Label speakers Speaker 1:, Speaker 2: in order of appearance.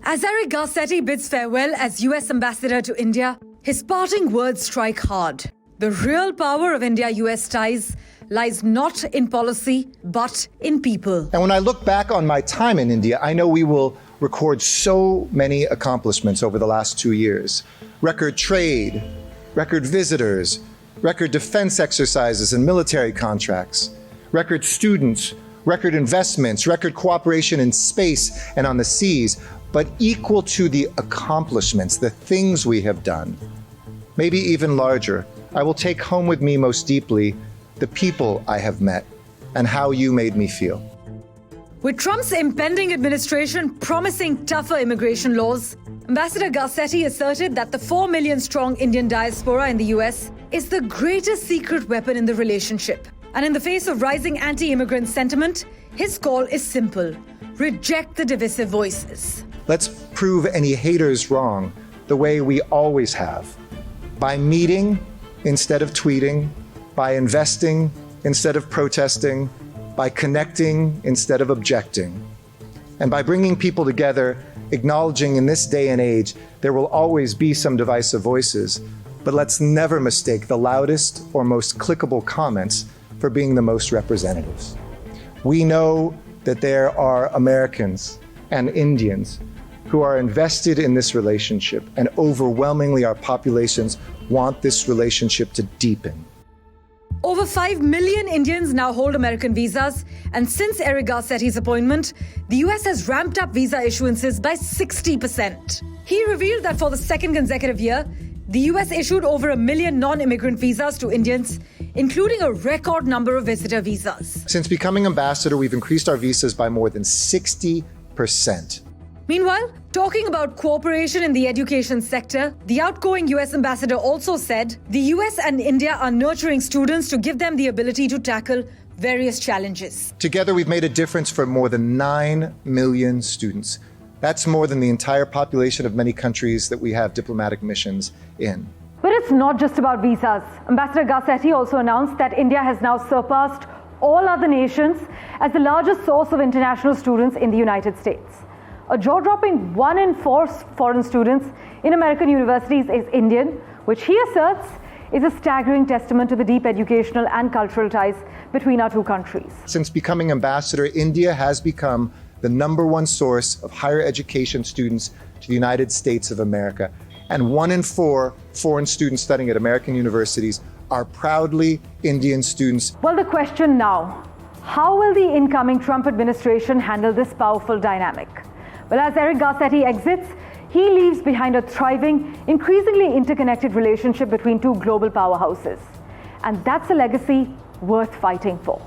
Speaker 1: As Eric Garcetti bids farewell as US Ambassador to India, his parting words strike hard. The real power of India-US ties lies not in policy, but in people.
Speaker 2: And when I look back on my time in India, I know we will record so many accomplishments over the last 2 years. Record trade, record visitors, record defense exercises and military contracts, record students, record investments, record cooperation in space and on the seas, but equal to the accomplishments, the things we have done, maybe even larger. I will take home with me most deeply the people I have met and how you made me feel.
Speaker 1: With Trump's impending administration promising tougher immigration laws, Ambassador Garcetti asserted that the 4 million strong Indian diaspora in the US is the greatest secret weapon in the relationship. And in the face of rising anti-immigrant sentiment, his call is simple: reject the divisive voices.
Speaker 2: Let's prove any haters wrong the way we always have. By meeting instead of tweeting, by investing instead of protesting, by connecting instead of objecting, and by bringing people together, acknowledging in this day and age there will always be some divisive voices, but let's never mistake the loudest or most clickable comments for being the most representatives. We know that there are Americans and Indians who are invested in this relationship, and overwhelmingly our populations want this relationship to deepen.
Speaker 1: Over 5 million Indians now hold American visas, and since Eric Garcetti's appointment, the US has ramped up visa issuances by 60%. He revealed that for the second consecutive year, the US issued over 1 million non-immigrant visas to Indians, including a record number of visitor visas.
Speaker 2: Since becoming ambassador, we've increased our visas by more than 60%.
Speaker 1: Meanwhile, talking about cooperation in the education sector, the outgoing US ambassador also said the US and India are nurturing students to give them the ability to tackle various challenges.
Speaker 2: Together, we've made a difference for more than 9 million students. That's more than the entire population of many countries that we have diplomatic missions in.
Speaker 1: But it's not just about visas. Ambassador Garcetti also announced that India has now surpassed all other nations as the largest source of international students in the United States. A jaw-dropping 1 in 4 foreign students in American universities is Indian, which he asserts is a staggering testament to the deep educational and cultural ties between our two countries.
Speaker 2: Since becoming ambassador, India has become the #1 source of higher education students to the United States of America. And 1 in 4 foreign students studying at American universities are proudly Indian students.
Speaker 1: Well, the question now, how will the incoming Trump administration handle this powerful dynamic? Well, as Eric Garcetti exits, he leaves behind a thriving, increasingly interconnected relationship between two global powerhouses. And that's a legacy worth fighting for.